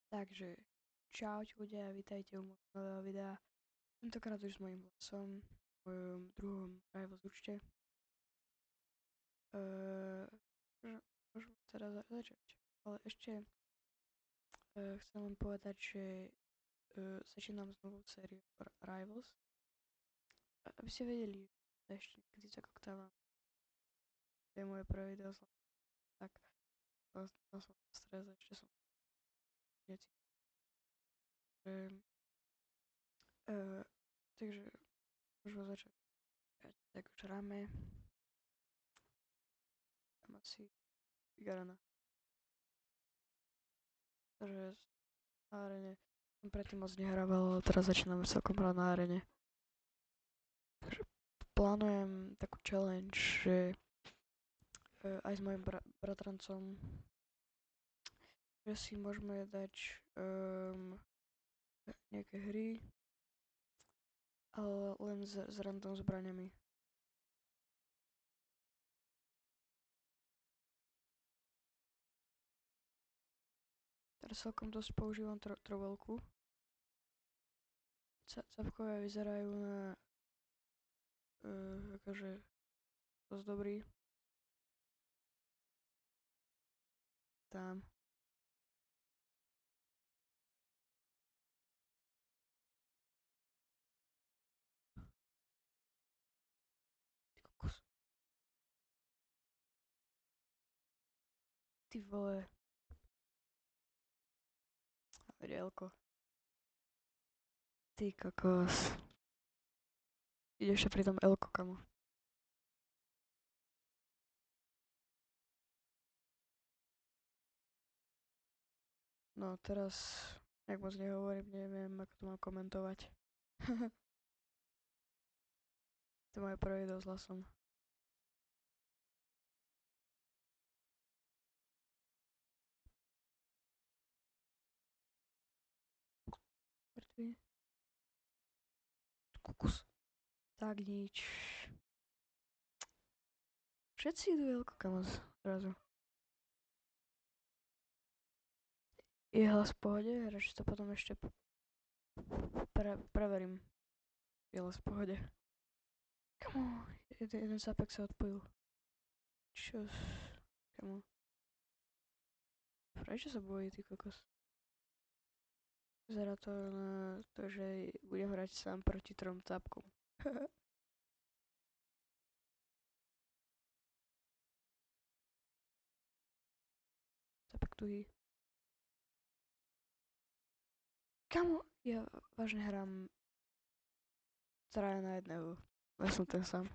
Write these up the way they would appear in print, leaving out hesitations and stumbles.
Takže čaute ľudia, vítajte u môjho nového videa. Tentokrát už s mojím hlasom, v mojom druhom Rivals účte. Môžem teda začať, ale ešte chcem len povedať, že začínam s novou sériou Rivals. Aby ste vedeli, že ešte niekedy sa koktávam. To je moje prvé video, tak som stres, ešte som veci. Takže môžeme začať. Tak už hráme. Tam asi Garana. Takže na arene som predtým moc nehrával, ale teraz začíname celkom hrať na arene. Takže plánujem takú challenge, že aj s mojim bratrancom, že si môžeme dať nejaké hry, ale len s random zbraniami. Teraz celkom dosť používam trobelku. Capkovia vyzerajú na akože dosť dobrý. Tam. Ty kokos. Ty vole. Rielko. Ty kokos. Ideš sa pri tom Elko, kamo. No teraz, jak moc nehovorím, neviem, ako to mám komentovať. To je moje prvé video s hlasom. Mŕtvy. Kukus. Tak nič. Všetci idú Elko, kamo, zrazu. Je hlas v pohode, radšej to potom ešte preverím. Je hlas v pohode. Kamo, jeden zápek sa odpojil. Čos, kamo. Prečo sa bojí, ty kokos? Vyzerá to na to, že budem hrať sám proti 3 cápkom. Cápek tuhý. Kamo, ja vážne hrám 3 na 1. Ja som ten sám.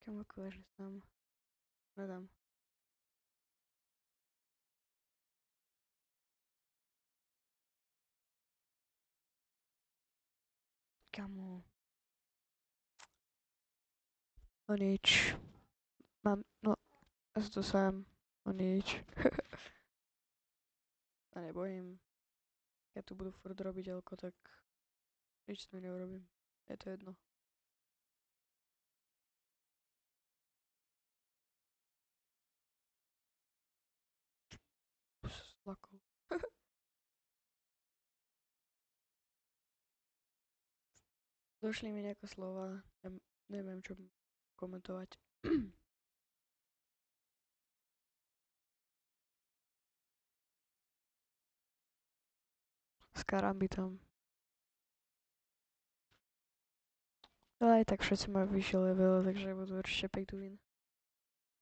Kamo, ako vážne sám. Nedám. Kamo. No nič. Ja som to sám. No nič. Ja nebojím. Ja tu budú furt robiť Elko, tak nič s tým neurobím. Je to jedno. Slakol. Došli mi nejaké slova, neviem čo komentovať. S karambitom. Ale aj tak všetci majú vyššie level, takže budú určite pay to win.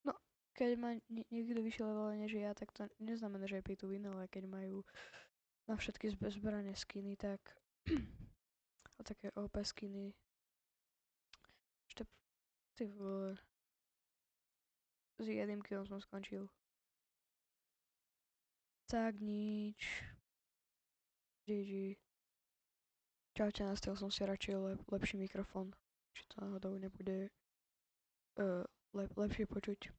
No, keď má niekto vyššie level než ja, tak to neznamená, že je pay to win, ale keď majú na všetky zbrane skiny, tak a také OP skiny. Ešte ty vole. S jedným killom som skončil. Tak nič. GG. Čaute, nastavil som si radšej lepší mikrofón. Či to náhodou nebude lepšie počuť.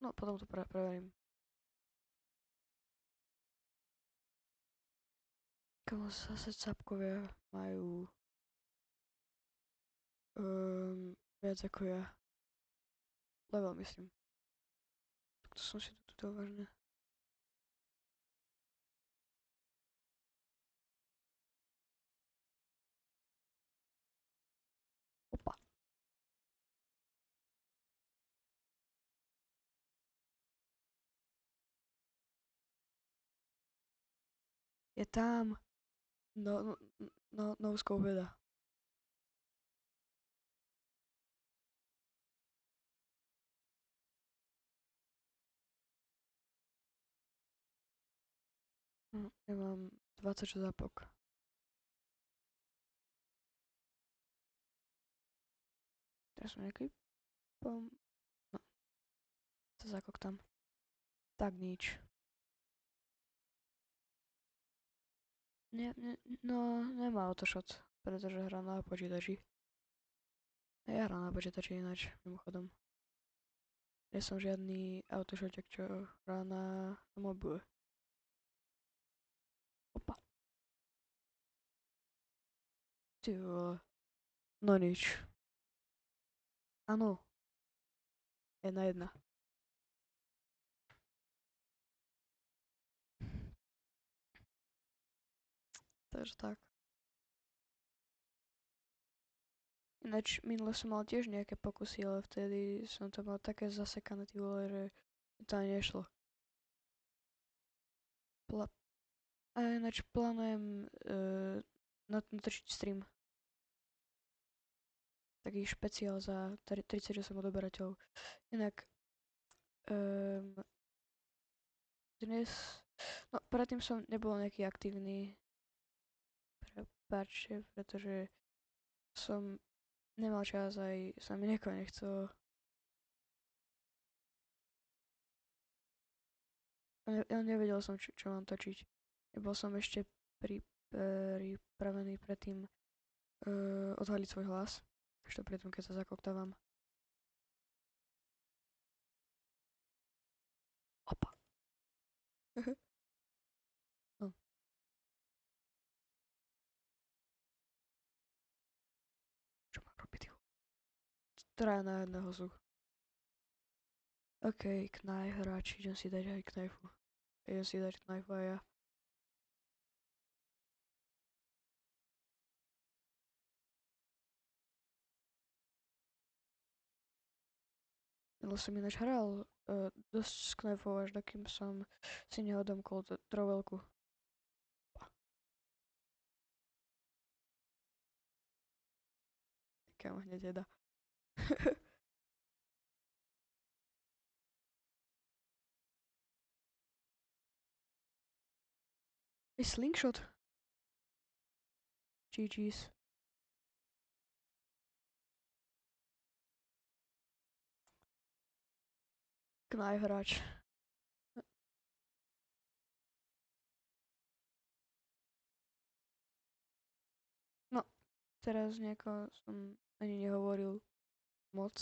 No potom to preverím. Kamo zase capkovia majú Viac ako ja. Level myslím. Tak to som si tu dal vážne. Opa. Je tam. No, no, no, no úzkou veda. Ja mám 26 zápok. Teraz som nejaký no, sa zákok tam. Tak nič. No, nemá autoshot, pretože hrá na počítači. Ja hrám na počítači ináč, mimochodom. Nie som žiadny autošoťak, čo hrá na mobile. Opa. Ty vole. No nič. Áno. 1-1. Takže tak. Ináč minule som mal tiež nejaké pokusy, ale vtedy som to mal také zasekané, ty vole, že to ani nešlo. A ináč plánujem natočiť stream. Taký špeciál za 38 odoberateľov. Inak dnes, no predtým som nebol nejaký aktívny, prepáčte, pretože som nemal čas, aj sa mi niekoho nechcelo. Nevedel som, čo mám točiť. Nebol som ešte pripravený predtým odhaliť svoj hlas. Takže to predtým, keď sa zakoktávam. Opa. No. Čo mám robiť? Traja na jedného sú. OK, knife hráči, idem si dať aj knifeu. Idem si dať knifeu aj ja. Minul som ináč hral dosť s knifou, až takým som si neodomkol trovelku. Kámo, hneď jeda. Ej, slingshot. GG's. Knife hráč. No, teraz nejako som ani nehovoril moc.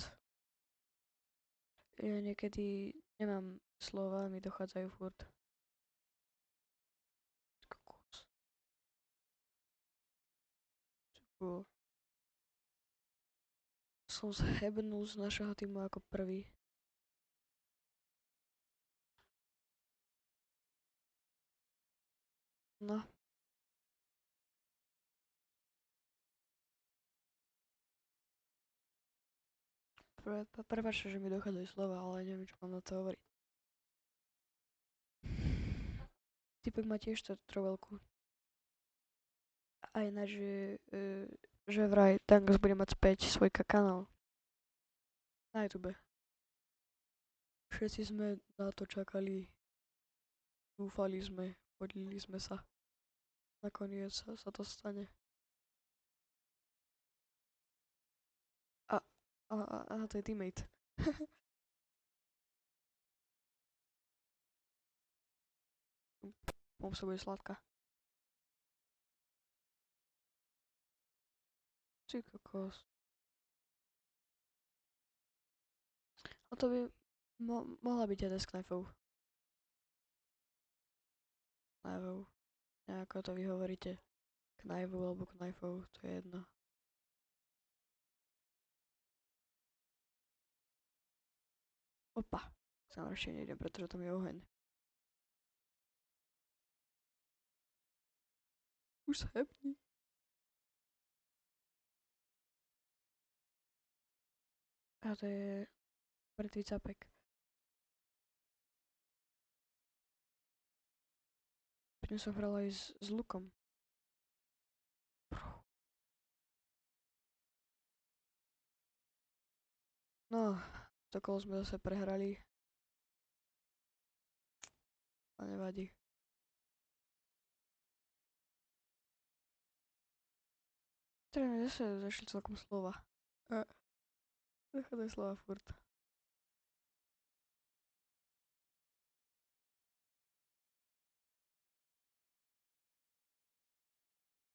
Ja niekedy nemám slova, mi dochádzajú furt. Kokos. Som zhebnul z našeho týmu ako prvý. No. Prepáčte, že mi dochádzajú slova, ale neviem, čo mám na to hovoriť. Typek má tiež tú trovelku. A ináč, že vraj Dangos bude mať späť svoj kanál. Na YouTube. Všetci sme na to čakali. Dúfali sme, modlili sme sa. Nakoniec sa to stane. A to je teammate. Mám sa bude sladká. Ty kokos. A to by mohla byť jeden z knifov. Knifov. Nejako to vy hovoríte. Knifov alebo knifov, to je jedno. Sám radšej nejdem, pretože tam je oheň. Už sa hebni. A to je mŕtvý capek. Predtým som hral aj s lukom. No, to kolo sme zase prehrali. A nevadí. Teda mi zase zašli celkom slova. Zachádzajú slova furt.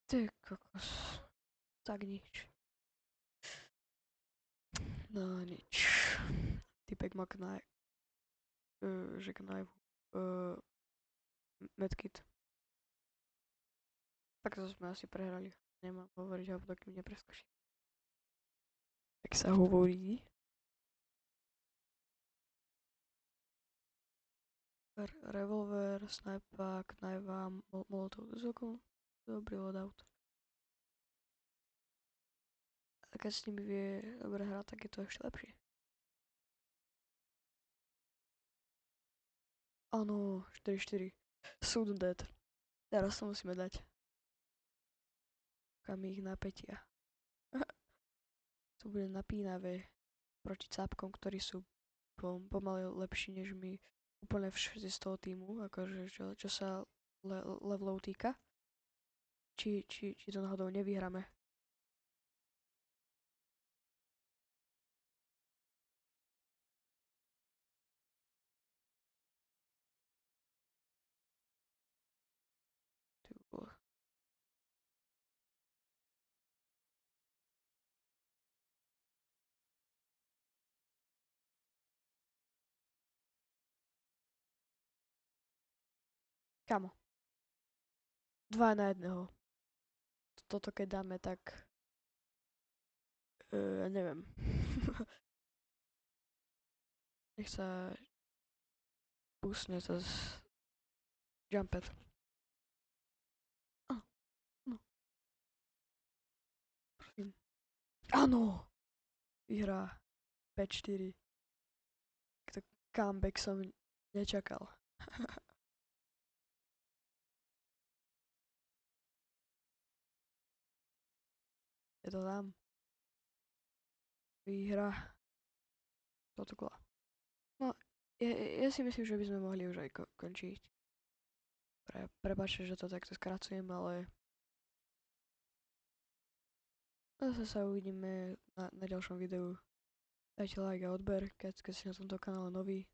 Ty kokos. Tak nič. No nič. Typek má že knajvu. Medkit. Tak to sme asi prehrali. Nemám hovoriť, alebo dokým nepreskočí. Tak sa hovorí. Revolver, snajpa, knajva, molotov. To je celkom dobrý loadout. A keď s nimi vie dobre hrať, tak je to ešte lepšie. Áno, 4-4. Sudden dead. Teraz to musíme dať. Kam ich napätia. To bude napínavé proti cápkom, ktorí sú pomaly lepší než my úplne všetci z toho týmu, akože čo sa levelov týka. Či to náhodou nevyhráme. Ty vole. Kamo. 2-1. Toto keď dáme, tak neviem. Nech sa pusne cez jumper. No, prosím. Áno! Vyhrá 5-4. To comeback som nečakal. Je to tam. Výhra. Toto kola. No, ja si myslím, že by sme mohli už aj končiť. Prepáčte, že to takto skracujem, ale zase sa uvidíme na ďalšom videu. Dajte like a odber, keď ste na tomto kanále noví.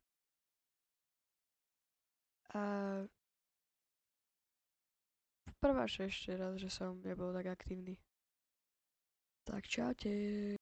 A prepáčte ešte raz, že som nebol tak aktívny. Tak čaute.